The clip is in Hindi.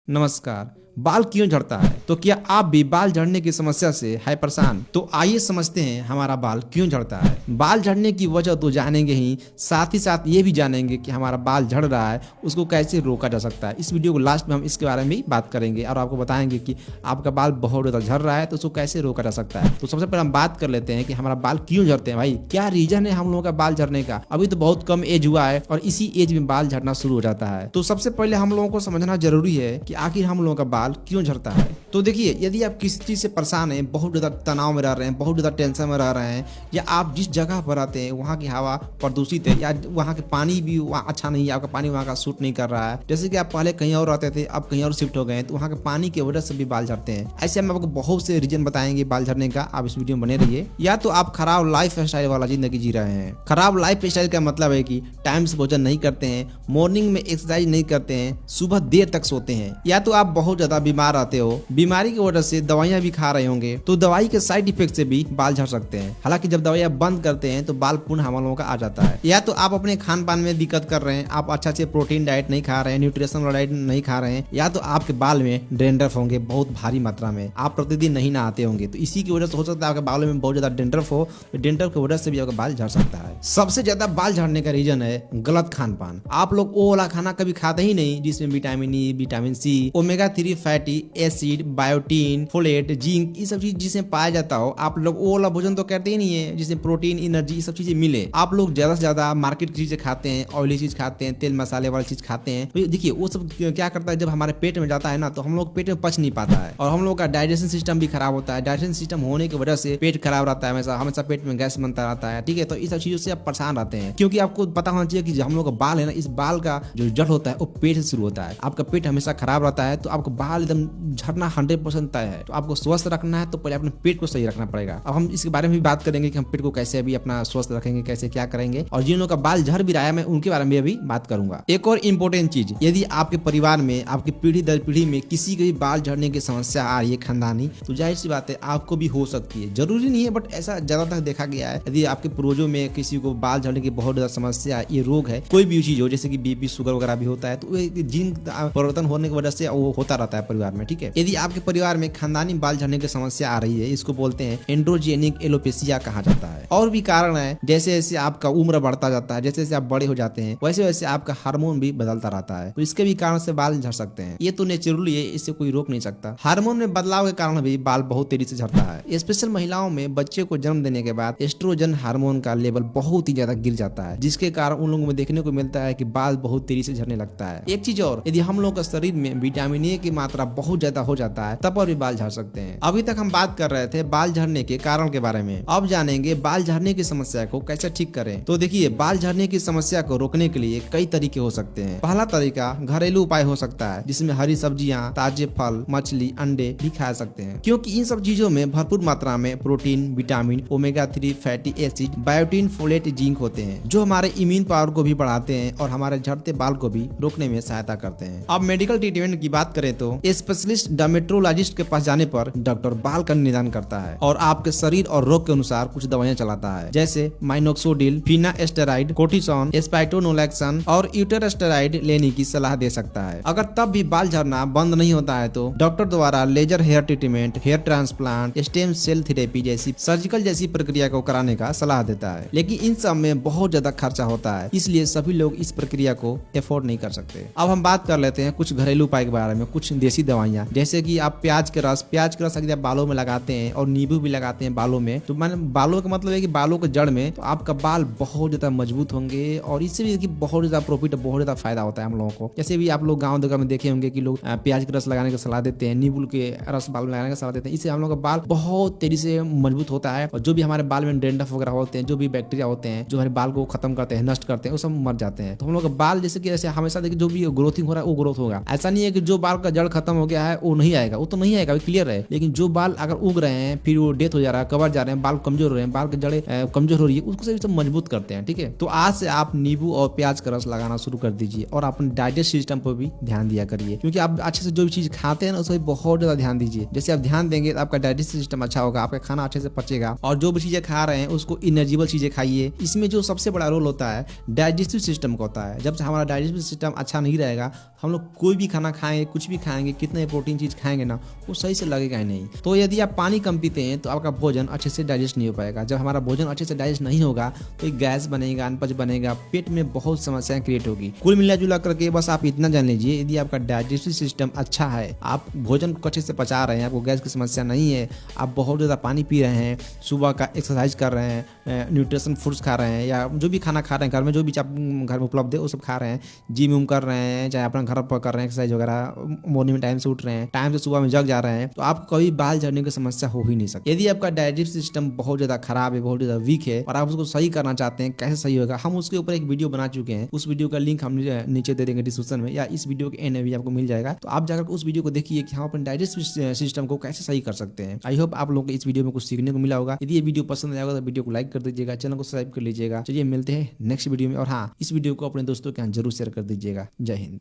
नमस्कार। बाल क्यों झड़ता है? तो क्या आप भी बाल झड़ने की समस्या से है परेशान? तो आइए समझते हैं हमारा बाल क्यों झड़ता है। बाल झड़ने की वजह तो जानेंगे ही, साथ ही साथ ये भी जानेंगे कि हमारा बाल झड़ रहा है उसको कैसे रोका जा सकता है। इस वीडियो को लास्ट में हम इसके बारे में ही बात करेंगे और आपको बताएंगे कि आपका बाल बहुत ज़्यादा झड़ रहा है तो उसको कैसे रोका जा सकता है। तो सबसे पहले हम बात कर लेते हैं कि हमारा बाल क्यों झड़ते हैं। भाई क्या रीजन है हम लोगों का बाल झड़ने का? अभी तो बहुत कम एज हुआ है और इसी एज में बाल झड़ना शुरू हो जाता है। तो सबसे पहले हम लोगों को समझना जरूरी है कि आखिर हम लोगों का बाल क्यों झड़ता है। तो देखिए, यदि आप किसी चीज से परेशान हैं, बहुत ज्यादा तनाव में रह रहे हैं, बहुत ज्यादा टेंशन में रह रहे हैं, या आप जिस जगह पर रहते हैं वहाँ की हवा प्रदूषित है, या वहाँ के पानी भी वहाँ अच्छा नहीं है, आपका पानी वहाँ का सूट नहीं कर रहा है, जैसे कि आप पहले कहीं और रहते थे अब कहीं और शिफ्ट हो गए हैं, तो वहाँ के पानी की वजह से भी बाल झड़ते हैं। ऐसे हम आपको बहुत से रीजन बताएंगे बाल झड़ने का, आप इस वीडियो में बने रहिए। या तो आप खराब लाइफ स्टाइल वाला जिंदगी जी रहे हैं। खराब लाइफ स्टाइल का मतलब है कि टाइम से भोजन नहीं करते हैं, मॉर्निंग में एक्सरसाइज नहीं करते हैं, सुबह देर तक सोते हैं, या तो आप बहुत ज्यादा बीमार रहते हो, बीमारी की वजह से दवाइयां भी खा रहे होंगे, तो दवाई के साइड इफेक्ट से भी बाल झड़ सकते हैं। हालांकि जब दवाइयां बंद करते हैं तो बाल पुनः हम लोगों का आ जाता है। या तो आप अपने खान पान में दिक्कत कर रहे हैं, आप अच्छा से प्रोटीन डाइट नहीं खा रहे हैं, न्यूट्रिशन डाइट नहीं खा रहे हैं, या तो आपके बाल में डेंड्रफ होंगे बहुत भारी मात्रा में, आप प्रतिदिन नहीं नहाते होंगे, तो इसी की वजह से हो सकता है आपके बालों में बहुत ज्यादा डेंड्रफ हो, तो डेंड्रफ की वजह से भी आपका बाल झड़ सकता है। सबसे ज्यादा बाल झड़ने का रीजन है गलत खान पान। आप लोग वो वाला खाना कभी खाते ही नहीं जिसमें vitamin E, vitamin C, omega 3 fatty acid, biotin, folate, zinc, ये सब चीज जिसमें पाया जाता हो। आप लोग वो वाला भोजन तो करते ही नहीं है जिसमें प्रोटीन, एनर्जी, सब चीजें मिले। आप लोग ज्यादा से ज्यादा मार्केट की चीजें खाते हैं, ऑयली चीज खाते हैं, तेल मसाले वाली चीज खाते हैं। तो देखिए वो सब क्या करता है, जब हमारे पेट में जाता है ना तो हम लोग पेट में पच नहीं पाता है और हम लोग का डाइजेशन सिस्टम भी खराब होता है। डाइजेशन सिस्टम होने की वजह से पेट खराब रहता है, हमेशा हमेशा पेट में गैस बनता रहता है। ठीक है, तो इस सब चीजों से आप परेशान रहते हैं, क्योंकि आपको पता होना चाहिए कि हम लोग का बाल है ना, इस बाल का जो जड़ होता है वो पेट से शुरू होता है। आपका पेट हमेशा खराब रहता है तो आपका बाल एकदम झड़ना 100% तय है। तो आपको स्वस्थ रखना है तो पहले अपने पेट को सही रखना पड़ेगा। अब हम इसके बारे में भी बात करेंगे कि हम पेट को कैसे अभी अपना स्वस्थ रखेंगे, कैसे क्या करेंगे, और जिन लोगों का बाल झड़ भी रहा है मैं उनके बारे में अभी बात करूंगा। एक और इम्पोर्टेंट चीज, यदि आपके परिवार में आपकी पीढ़ी दर पीढ़ी में किसी के भी बाल झड़ने की समस्या आ रही है खानदानी, तो जाहिर सी बात है आपको भी हो सकती है। जरूरी नहीं है बट ऐसा ज्यादातर देखा गया है। यदि आपके पूर्वजों में किसी को बाल झड़ने की बहुत ज्यादा समस्या, ये रोग है, कोई भी चीज हो जैसे कि बीपी, शुगर वगैरह भी होता है, तो जीन परिवर्तन होने की वजह से वो होता रहता है परिवार में। ठीक है, यदि आपके परिवार में खानदानी बाल झड़ने की समस्या आ रही है, इसको बोलते हैं एंड्रोजेनिक एलोपेशिया कहा जाता है। और भी कारण है, जैसे जैसे आपका उम्र बढ़ता जाता है, जैसे जैसे आप बड़े हो जाते हैं, वैसे वैसे आपका हार्मोन भी बदलता रहता है, तो इसके भी कारण से बाल झड़ सकते हैं। ये तो नेचुरली है, इससे कोई रोक नहीं सकता। हार्मोन में बदलाव के कारण भी बाल बहुत तेजी से झड़ता है। स्पेशल महिलाओं में बच्चे को जन्म देने के बाद एस्ट्रोजन हार्मोन का लेवल बहुत ही ज्यादा गिर जाता है, जिसके कारण उन लोगों में देखने को मिलता है कि बाल बहुत तेजी से झड़ने लगता है। एक चीज और, यदि हम लोग का शरीर में विटामिन ए की मात्रा बहुत ज्यादा हो जाता है तब और भी बाल झड़ सकते हैं। अभी तक हम बात कर रहे थे बाल झड़ने के कारण के बारे में, अब जानेंगे बाल झड़ने की समस्या को कैसे ठीक करें। तो देखिए, बाल झड़ने की समस्या को रोकने के लिए कई तरीके हो सकते हैं। पहला तरीका घरेलू उपाय हो सकता है, जिसमें हरी सब्जियां, ताजे फल, मछली, अंडे भी खा सकते हैं, क्योंकि इन सब चीजों में भरपूर मात्रा में protein, vitamin, omega 3 fatty acid, biotin, folate, zinc होते हैं, जो हमारे इम्यून पावर को भी बढ़ाते हैं और हमारे झड़ते बाल को भी रोकने में सहायता करते हैं। अब मेडिकल ट्रीटमेंट की बात करें तो स्पेशलिस्ट डर्मेटोलॉजिस्ट के पास जाने पर डॉक्टर बाल का निदान करता है और आपके शरीर और रोग के अनुसार कुछ दवाइयां चलाता है, जैसे माइनोक्सोडिल, फिनास्टेराइड, कोर्टिसोन, स्पाइटोनोलैक्सन और यूटेरोस्टेराइड लेने की सलाह दे सकता है। अगर तब भी बाल झड़ना बंद नहीं होता है तो डॉक्टर द्वारा laser hair treatment, hair transplant, stem cell therapy जैसी सर्जिकल जैसी प्रक्रिया को कराने का सलाह देता है। लेकिन इन सब में बहुत ज्यादा खर्चा होता है, इसलिए सभी लोग इस प्रक्रिया को अफोर्ड नहीं कर सकते। अब हम बात कर लेते हैं कुछ घरेलू उपाय के बारे में, कुछ देसी दवाइयाँ, जैसे कि आप प्याज के रस अगर आप बालों में लगाते हैं और नींबू भी लगाते हैं बालों में, तो मैंने बालों का मतलब है कि बालों के जड़ में, तो आपका बाल बहुत ज्यादा मजबूत होंगे और इससे भी बहुत ज्यादा प्रॉफिट, बहुत ज्यादा फायदा होता है हम लोगों को। जैसे भी आप लोग गाँव जगह में देखे होंगे कि लोग प्याज के रस लगाने की सलाह देते हैं, नींबू के रस बाल में लगाने की सलाह देते हैं, इससे हम लोग का बाल बहुत तेजी से मजबूत होता है और जो भी हमारे बाल में डेंड्रफ वगैरह होते हैं, जो भी बैक्टीरिया होते हैं जो हमारे बाल को खत्म करते हैं, नष्ट करते हैं, वो सब मर जाते हैं। तो हम लोग का बाल जैसे कि ऐसे हमेशा देखिए जो भी ग्रोथिंग हो रहा है वो ग्रोथ होगा। ऐसा नहीं है कि जो बाल का जड़ खत्म हो गया है वो नहीं आएगा, वो तो नहीं आएगा, क्लियर है। लेकिन जो बाल अगर उग रहे हैं फिर वो डेथ हो जा रहा है, कवर जा रहे हैं, बाल कमजोर हो रहे हैं, बाल की जड़ें कमजोर हो रही है, उसको सभी सब मजबूत करते हैं। ठीक है, तो आज से आप नींबू और प्याज का रस लगाना शुरू कर दीजिए और अपने डाइजेस्ट सिस्टम पर भी ध्यान दिया करिए, क्योंकि आप अच्छे से जो भी चीज खाते हैं ना उसमें बहुत ज्यादा ध्यान दीजिए। जैसे आप ध्यान देंगे तो आपका डाइजेस्ट सिस्टम अच्छा होगा, आपका खाना अच्छे से पचेगा, और जो भी चीजें खा रहे हैं उसको इनर्जिबल चीजें खाइए। इसमें जो सबसे बड़ा रोल होता है डाइजेस्टिव सिस्टम का होता है। जब से हमारा डाइजेस्टिव सिस्टम अच्छा नहीं रहेगा, हम लोग कोई भी खाना खाएंगे, कुछ भी खाएंगे, कितने प्रोटीन चीज खाएंगे ना, वो सही से लगेगा ही नहीं। तो यदि आप पानी कम पीते हैं तो आपका भोजन अच्छे से डाइजेस्ट नहीं हो पाएगा। जब हमारा भोजन अच्छे से डाइजेस्ट नहीं होगा तो एक गैस बनेगा, अनपच बनेगा, पेट में बहुत समस्याएं क्रिएट होगी। कुल मिला जुला करके बस आप इतना जान लीजिए, यदि आपका डाइजेस्टिव सिस्टम अच्छा है, आप भोजन को अच्छे से पचा रहे हैं, आपको गैस की समस्या नहीं है, आप बहुत ज़्यादा पानी पी रहे हैं, सुबह का एक्सरसाइज कर रहे हैं, न्यूट्रिशन फूड्स खा रहे हैं, या जो भी खाना खा रहे हैं घर में, जो भी आप घर में उपलब्ध है वो सब खा रहे हैं, जिम उम कर रहे हैं, चाहे अपना घर पर कर रहे हैं एक्सरसाइज वगैरह, मॉर्निंग में टाइम से उठ रहे हैं, टाइम से सुबह में जग जा रहे हैं, तो आपको कभी बाल झड़ने की समस्या हो ही नहीं सकती। यदि आपका डाइजेस्टिव सिस्टम बहुत ज़्यादा खराब है, बहुत ज़्यादा वीक है, और आप उसको सही करना चाहते हैं, कैसे सही होगा, हम उसके ऊपर एक वीडियो बना चुके हैं। उस वीडियो का लिंक हम नीचे दे देंगे डिस्क्रिप्शन में, या इस वीडियो के एंड में भी आपको मिल जाएगा। तो आप जाकर उस वीडियो को देखिए कि हम अपने डाइजेस्टिव सिस्टम को कैसे सही कर सकते हैं। आई होप आप लोगों को इस वीडियो में कुछ सीखने को मिला होगा। यदि ये वीडियो पसंद आएगा तो वीडियो को लाइक कर दीजिएगा, चैनल को सब्सक्राइब कर लीजिएगा। चलिए मिलते हैं नेक्स्ट वीडियो में, और हाँ, इस वीडियो को अपने दोस्तों के यहाँ जरूर शेयर कर दीजिएगा। जय हिंद।